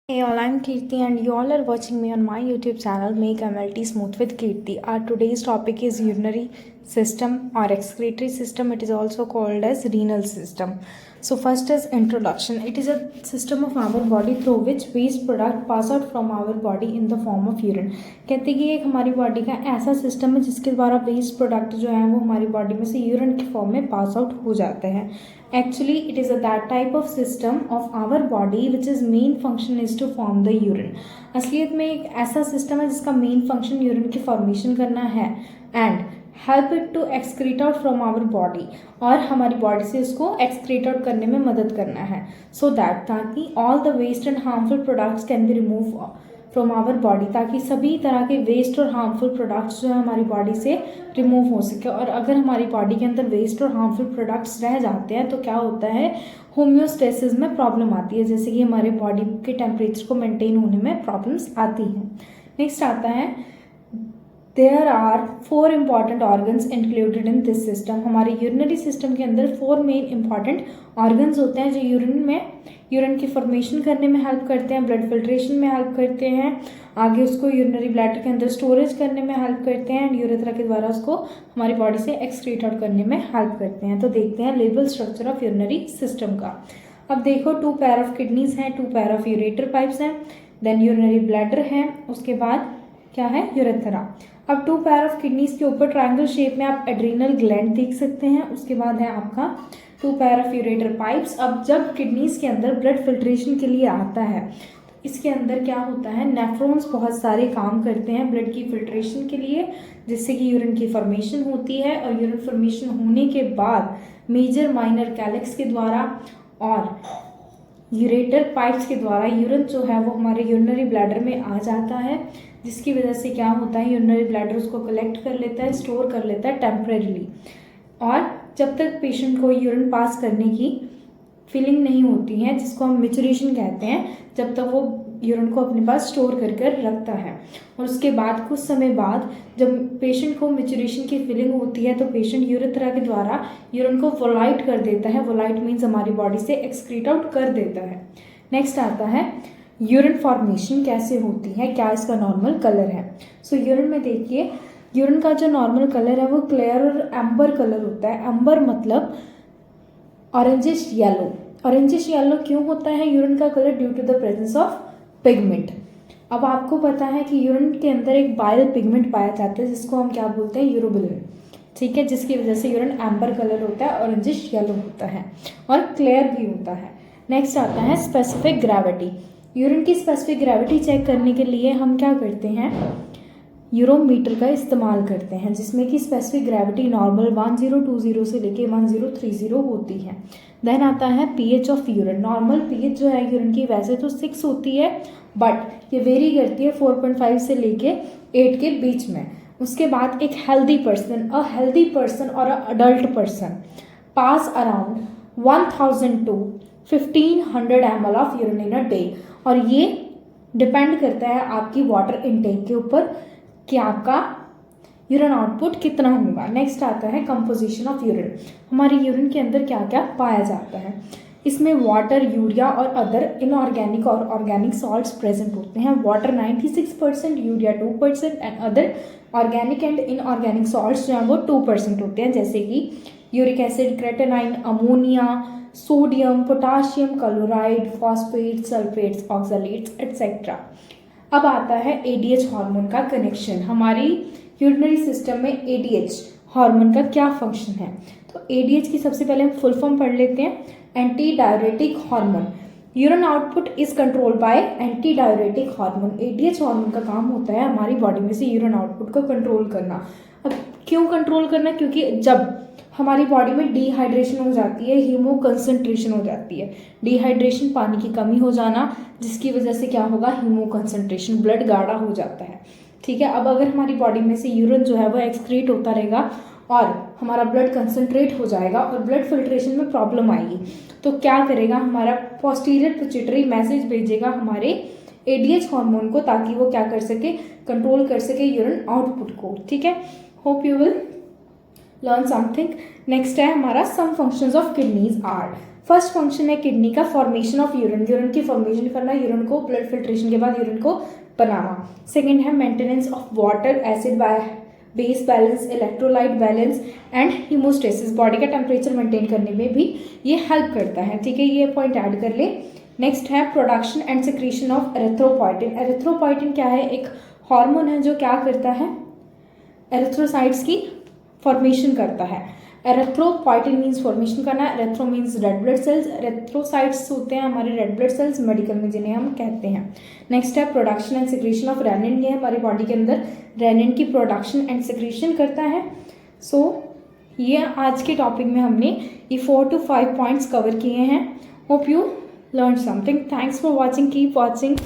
Hey all, I'm Kirti and you all are watching me on my YouTube channel Make MLT Smooth with Kirti. Our today's topic is urinary system or excretory system. It is also called as renal system. So first is introduction. It is a system of our body through which waste product pass out from our body in the form of urine. कहते हैं कि एक हमारी body का ऐसा system है जिसके द्वारा वेस्ट प्रोडक्ट जो है वो हमारी बॉडी में से यूरिन के फॉर्म में पास आउट हो जाते हैं. Actually, it is a that type of system of our body which is main function is to form the urine. असलियत में एक ऐसा सिस्टम है जिसका मेन फंक्शन यूरिन की फॉर्मेशन करना है and help it to excrete out from our body, और हमारी बॉडी से उसको एक्सक्रीट आउट करने में मदद करना है सो दैट ताकि all the waste and harmful products can be remove from our body, ताकि सभी तरह के वेस्ट और हार्मफुल प्रोडक्ट्स जो है हमारी बॉडी से रिमूव हो सके. और अगर हमारी बॉडी के अंदर वेस्ट और हार्मफुल प्रोडक्ट्स रह जाते हैं तो क्या होता है, होम्योस्टेसिस में प्रॉब्लम आती है, जैसे कि हमारे बॉडी के टेम्परेचर को मेंटेन होने में प्रॉब्लम्स आती हैं. नेक्स्ट आता है there are 4 important organs included in this system. हमारे यूरिनरी सिस्टम के अंदर 4 मेन इंपॉर्टेंट ऑर्गन्स होते हैं जो यूरिन की फॉर्मेशन करने में हेल्प करते हैं, ब्लड फिल्ट्रेशन में हेल्प करते हैं, आगे उसको यूरिनरी ब्लैडर के अंदर स्टोरेज करने में हेल्प करते हैं एंड यूरेथ्रा के द्वारा उसको हमारी बॉडी से एक्सक्रीट आउट करने में हेल्प करते हैं. तो देखते हैं level structure of urinary system का. अब देखो 2 पेयर ऑफ किडनीज हैं, 2 पेयर ऑफ यूरेटर पाइप्स हैं, देन यूरिनरी ब्लैडर है, उसके बाद क्या है यूरेथ्रा. अब 2 पेयर ऑफ किडनीज के ऊपर ट्रायंगल शेप में आप एड्रीनल ग्लैंड देख सकते हैं. उसके बाद है आपका 2 पेयर ऑफ यूरेटर पाइप्स. अब जब किडनीज के अंदर ब्लड फिल्ट्रेशन के लिए आता है तो इसके अंदर क्या होता है, नेफ्रॉन्स बहुत सारे काम करते हैं ब्लड की फिल्ट्रेशन के लिए, जिससे कि यूरिन की फॉर्मेशन होती है. और यूरिन फॉर्मेशन होने के बाद मेजर माइनर कैलेक्स के द्वारा और यूरेटर पाइप्स के द्वारा यूरिन जो है वो हमारे यूरिनरी ब्लैडर में आ जाता है, जिसकी वजह से क्या होता है, यूरिनरी ब्लैडर उसको कलेक्ट कर लेता है, स्टोर कर लेता है टेम्परेरीली. और जब तक पेशेंट को यूरिन पास करने की फीलिंग नहीं होती है, जिसको हम मैच्योरेशन कहते हैं, जब तक वो यूरिन को अपने पास स्टोर कर कर रखता है. और उसके बाद कुछ समय बाद जब पेशेंट को मैच्योरेशन की फीलिंग होती है तो पेशेंट यूरेथ्रा के द्वारा यूरिन को वोलाइट कर देता है. वोलाइट मीन्स हमारी बॉडी से एक्सक्रीट आउट कर देता है. नेक्स्ट आता है यूरिन फॉर्मेशन कैसे होती है, क्या इसका नॉर्मल कलर है. सो यूरिन में देखिए, यूरिन का जो नॉर्मल कलर है वो क्लियर और एम्बर कलर होता है. एम्बर मतलब ऑरेंजिश येलो. ऑरेंजिश येलो क्यों होता है यूरिन का colour, due to the presence of pigment. अब आपको पता है कि यूरिन के अंदर एक बाइल पिगमेंट पाया जाता है जिसको हम क्या बोलते हैं, यूरोबिलिन. ठीक है, जिसकी वजह से यूरिन एम्बर कलर होता है, ऑरेंजिश येलो होता है और क्लियर भी होता है. नेक्स्ट आता है स्पेसिफिक ग्रेविटी. यूरिन की स्पेसिफिक ग्रेविटी चेक करने के लिए हम क्या करते हैं, यूरोमीटर का इस्तेमाल करते हैं, जिसमें कि स्पेसिफिक ग्रेविटी नॉर्मल 1020 से लेके 1030 होती है. देन आता है pH of urine. Normal pH जो है यूरिन की वैसे तो 6 होती है, बट ये वेरी करती है 4.5 से लेके 8 के बीच में. उसके बाद एक हेल्दी पर्सन और adult person pass around 1000 to 1500 ml of urine in a day. और ये डिपेंड करता है आपकी वाटर इनटेक के ऊपर कि आपका यूरिन आउटपुट कितना होगा. नेक्स्ट आता है कंपोजिशन ऑफ यूरिन. हमारी यूरिन के अंदर क्या क्या पाया जाता है, इसमें वाटर, यूरिया और अदर इनऑर्गेनिक और ऑर्गेनिक सॉल्ट्स प्रेजेंट होते हैं. Water 96%, urea 2% and other organic and inorganic salts जो हैं वो 2% होते हैं, जैसे कि uric acid, creatinine, ammonia, sodium, potassium, chloride, phosphate, sulphates, oxalates etcetera. अब आता है एडीएच हार्मोन का कनेक्शन. हमारी यूरिनरी सिस्टम में एडीएच हार्मोन का क्या फंक्शन है, तो एडीएच की सबसे पहले हम फुल फॉर्म पढ़ लेते हैं, anti diuretic hormone. Urine output is control by anti diuretic hormone. ADH hormone का काम होता है हमारी बॉडी में से यूरिन आउटपुट को कंट्रोल करना. अब क्यों कंट्रोल करना, क्योंकि जब हमारी बॉडी में डिहाइड्रेशन हो जाती है, हीमो कंसंट्रेशन हो जाती है. डिहाइड्रेशन पानी की कमी हो जाना, जिसकी वजह से क्या होगा, हीमो कंसंट्रेशन, ब्लड गाढ़ा हो जाता है. ठीक है, अब अगर हमारी बॉडी में से यूरिन जो है वो एक्सक्रीट होता रहेगा और हमारा ब्लड कंसंट्रेट हो जाएगा और ब्लड फिल्ट्रेशन में प्रॉब्लम आएगी, तो क्या करेगा, हमारा पोस्टीरियर पिट्यूटरी मैसेज भेजेगा हमारे एडीएच हार्मोन को, ताकि वो क्या कर सके, कंट्रोल कर सके यूरिन आउटपुट को. ठीक है, hope you will learn something. Next है हमारा some functions of kidneys are. First function है किडनी का फॉर्मेशन ऑफ यूरिन, यूरिन की फॉर्मेशन करना, यूरिन को ब्लड फिल्ट्रेशन के बाद यूरिन को बनाना। सेकेंड है maintenance of water acid base balance, electrolyte balance and homeostasis, body का टेम्परेचर मेंटेन करने में भी ये हेल्प करता है। ठीक है, ये पॉइंट ऐड कर ले। नेक्स्ट है production and secretion of erythropoietin. Erythropoietin क्या है? एक हार्मोन है जो क्या करता है? एरिथ्रोसाइट्स की फॉर्मेशन करता है। एरिथ्रोपोइटिन मीन्स फॉर्मेशन करना, erythro means red blood cells, erythrocytes होते हैं हमारे रेड ब्लड सेल्स मेडिकल में, जिन्हें हम कहते हैं। नेक्स्ट है production and secretion of renin. ये हमारी बॉडी के अंदर रेनिन की प्रोडक्शन एंड सिक्रीशन करता है। सो ये आज के टॉपिक में हमने ये 4 to 5 पॉइंट्स कवर किए हैं। Hope you learn something. Thanks for watching, keep watching.